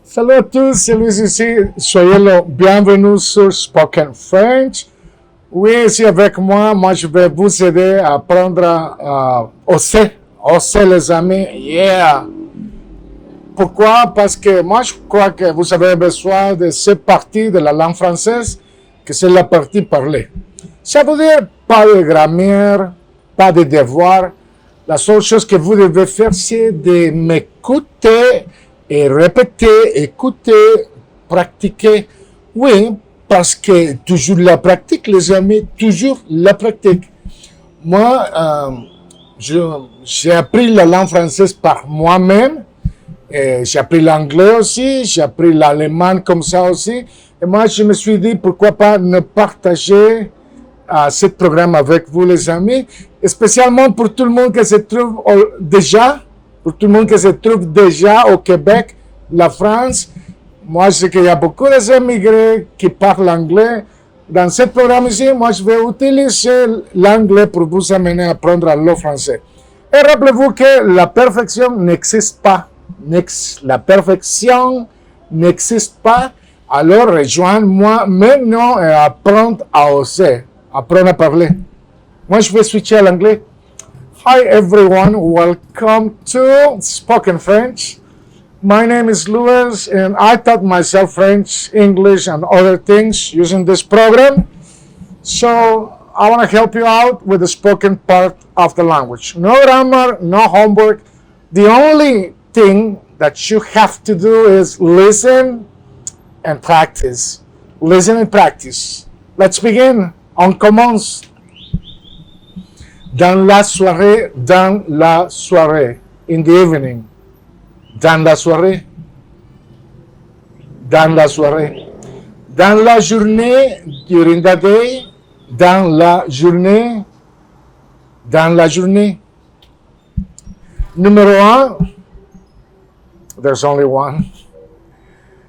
Salut à tous, c'est Louis ici. Soyez le bienvenue sur Spoken French. Oui, ici avec moi, je vais vous aider à apprendre à oser les amis. Yeah! Pourquoi? Parce que moi, je crois que vous avez besoin de cette partie de la langue française, que c'est la partie parlée. Ça veut dire pas de grammaire, pas de devoir. La seule chose que vous devez faire, c'est de m'écouter et répéter, écouter, pratiquer. Oui, parce que toujours la pratique, les amis, toujours la pratique. Moi, j'ai appris la langue française par moi-même. J'ai appris l'anglais aussi, j'ai appris l'allemand comme ça aussi. Et moi, je me suis dit, pourquoi pas ne partager ce programme avec vous, les amis, spécialement pour tout le monde qui se trouve déjà au Québec, la France. Moi, je sais qu'il y a beaucoup d'immigrés qui parlent anglais. Dans ce programme ici, moi, je vais utiliser l'anglais pour vous amener à apprendre le français. Et rappelez-vous que la perfection n'existe pas. La perfection n'existe pas. Alors, rejoignez-moi maintenant et apprendre à oser. Apprendre à parler. Moi, je vais switcher à l'anglais. Hi everyone, welcome to Spoken French. My name is Louis and I taught myself French, English and other things using this program. So I want to help you out with the spoken part of the language. No grammar, no homework. The only thing that you have to do is listen and practice. Listen and practice. Let's begin. On commence. Dans la soirée, in the evening. Dans la soirée, dans la journée, during the day, dans la journée. Numéro 1, there's only one.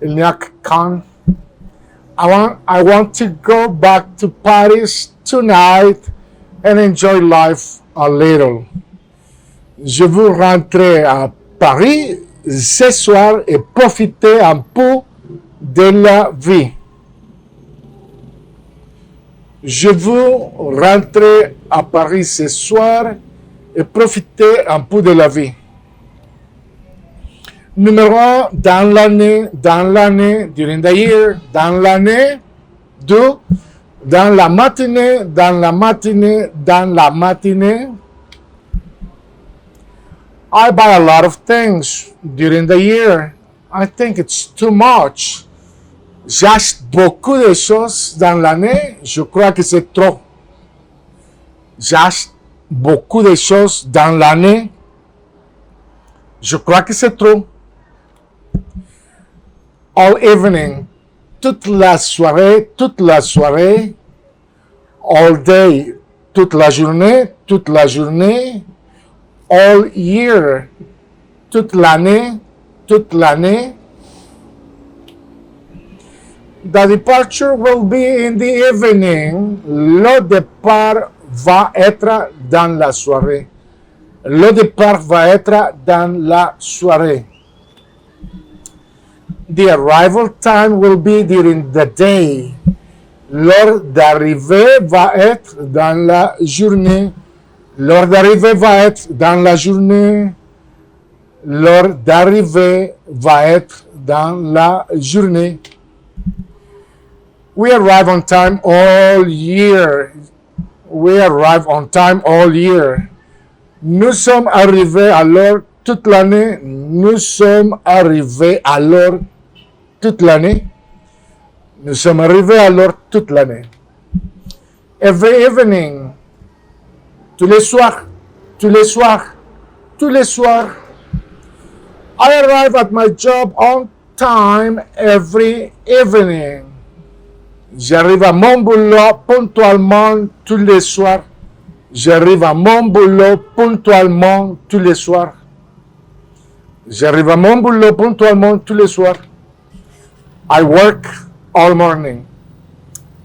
Il n'y a qu'un. I want to go back to Paris tonight and enjoy life a little. Je veux rentrer à Paris ce soir et profiter un peu de la vie. Je veux rentrer à Paris ce soir et profiter un peu de la vie. Numéro 1, dans l'année, during the year, dans l'année. 2, dans la matinée. I buy a lot of things during the year. I think it's too much. J'achète beaucoup de choses dans l'année. Je crois que c'est trop. J'achète beaucoup de choses dans l'année. Je crois que c'est trop. All evening, toute la soirée, all day, toute la journée, all year, toute l'année. The departure will be in the evening. Le départ va être dans la soirée. The arrival time will be during the day. L'heure d'arrivée va être dans la journée. L'heure d'arrivée va être dans la journée. We arrive on time all year. Nous sommes arrivés à l'heure toute l'année. Every evening. Tous les soirs. I arrive at my job on time every evening. J'arrive à mon boulot ponctuellement tous les soirs. I work all morning.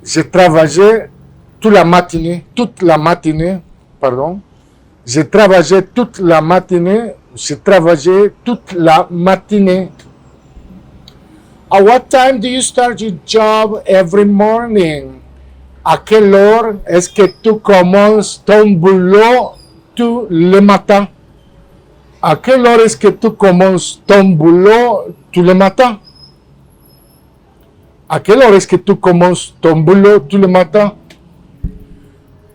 J'ai travaillé toute la matinée. J'ai travaillé toute la matinée. At what time do you start your job every morning? À quelle heure est-ce que tu commences ton boulot tous le matin? À quelle heure est-ce que tu commences ton boulot tous le matin? À quelle heure est-ce que tu commences ton boulot tous le matin?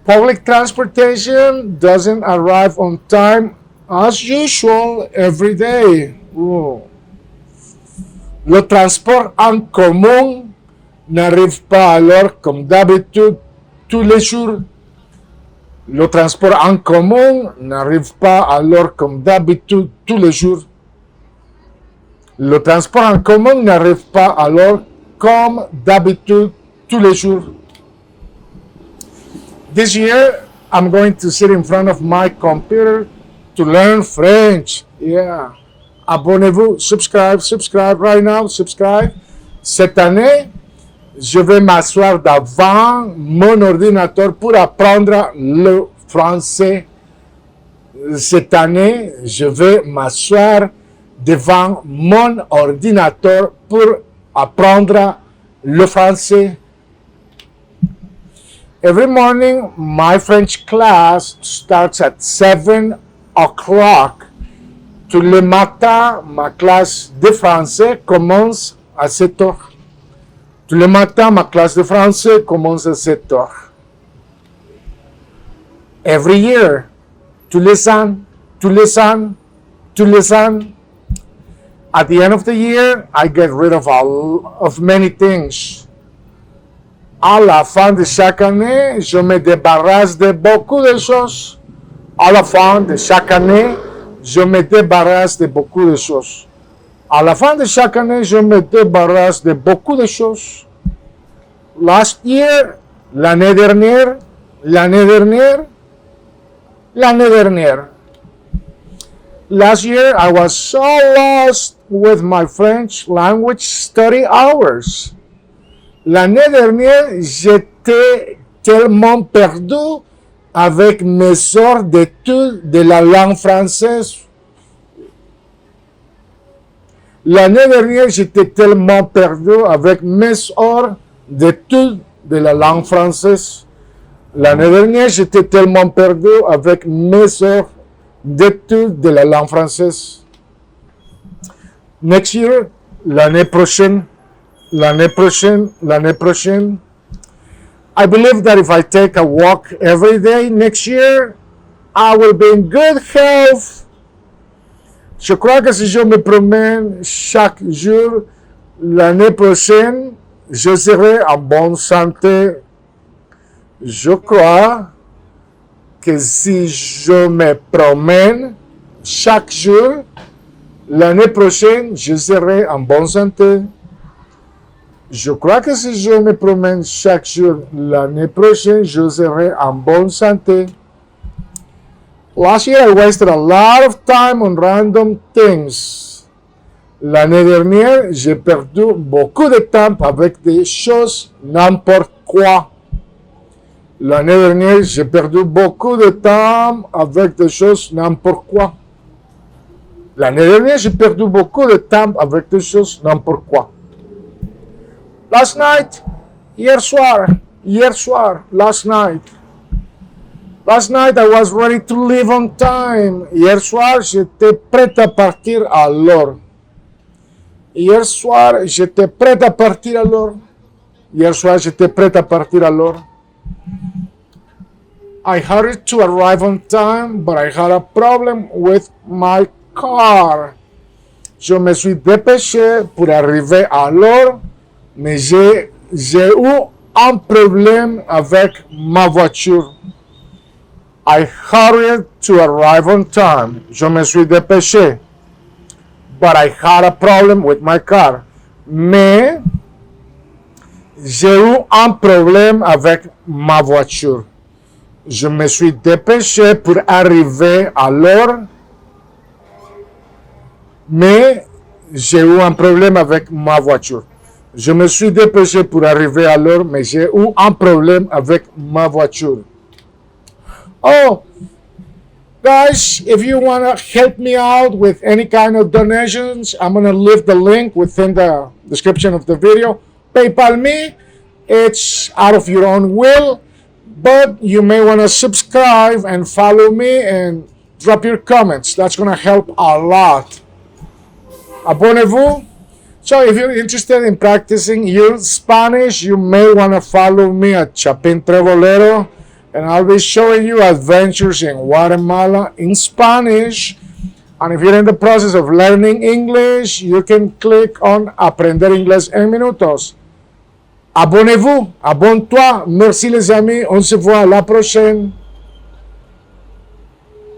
Public transportation doesn't arrive on time as usual every day. Oh. Le transport en commun n'arrive pas à l'heure comme d'habitude tous les jours. Le transport en commun n'arrive pas à l'heure comme d'habitude tous les jours. Le transport en commun n'arrive pas à l'heure comme d'habitude tous les jours. This year, I'm going to sit in front of my computer to learn French. Yeah. Abonnez-vous, subscribe right now, subscribe. Cette année, je vais m'asseoir devant mon ordinateur pour apprendre le français. Cette année, je vais m'asseoir devant mon ordinateur pour apprendre le français. Every morning, my French class starts at 7 o'clock. Tous les matins, ma classe de français commence à 7 heures. Tous les matins, ma classe de français commence à 7 heures. Every year, tous les ans, at the end of the year, I get rid of many things. À la fin de chaque année, je me débarrasse de beaucoup de choses. À la fin de chaque année, je me débarrasse de beaucoup de choses. À la fin de chaque année, je me débarrasse de beaucoup de choses. Last year, l'année dernière. Last year, I was so lost with my French language study hours. L'année dernière, j'étais tellement perdu avec mes heures d'études de la langue française. L'année dernière, j'étais tellement perdu avec mes heures d'études de la langue française. L'année dernière, j'étais tellement perdu avec mes heures d'études de la langue française. Next year, l'année prochaine, I believe that if I take a walk every day next year, I will be in good health. Je crois que si je me promène chaque jour, l'année prochaine, je serai en bonne santé. Je crois que si je me promène chaque jour, l'année prochaine, je serai en bonne santé. Je crois que si je me promène chaque jour, l'année prochaine, je serai en bonne santé. Last year, I wasted a lot of time on random things. L'année dernière, j'ai perdu beaucoup de temps avec des choses n'importe quoi. L'année dernière, j'ai perdu beaucoup de temps avec des choses n'importe quoi. L'année dernière, j'ai perdu beaucoup de temps avec des choses n'importe quoi. Last night, hier soir, last night. Last night, I was ready to leave on time. Hier soir, j'étais prêt à partir à l'heure. Hier soir, j'étais prêt à partir à l'heure. Hier soir, j'étais prêt à partir à l'heure. I hurried to arrive on time, but I had a problem with my car. Je me suis dépêché pour arriver à l'heure, mais j'ai eu un problème avec ma voiture. I hurried to arrive on time. Je me suis dépêché. But I had a problem with my car. Mais j'ai eu un problème avec ma voiture. Je me suis dépêché pour arriver à l'heure. Mais j'ai eu un problème avec ma voiture. Je me suis dépêché pour arriver à l'heure, mais j'ai eu un problème avec ma voiture. Oh, Guys, if you want to help me out with any kind of donations, I'm going to leave the link within the description of the video. PayPal me, it's out of your own will, but you may want to subscribe and follow me and drop your comments. That's going to help a lot. Abonnez-vous. So if you're interested in practicing your Spanish, you may want to follow me at Chapin Trevolero, and I'll be showing you adventures in Guatemala in Spanish. And if you're in the process of learning English, you can click on Aprender Inglés en Minutos. Abonnez-vous, abonne-toi. Merci les amis, on se voit la prochaine.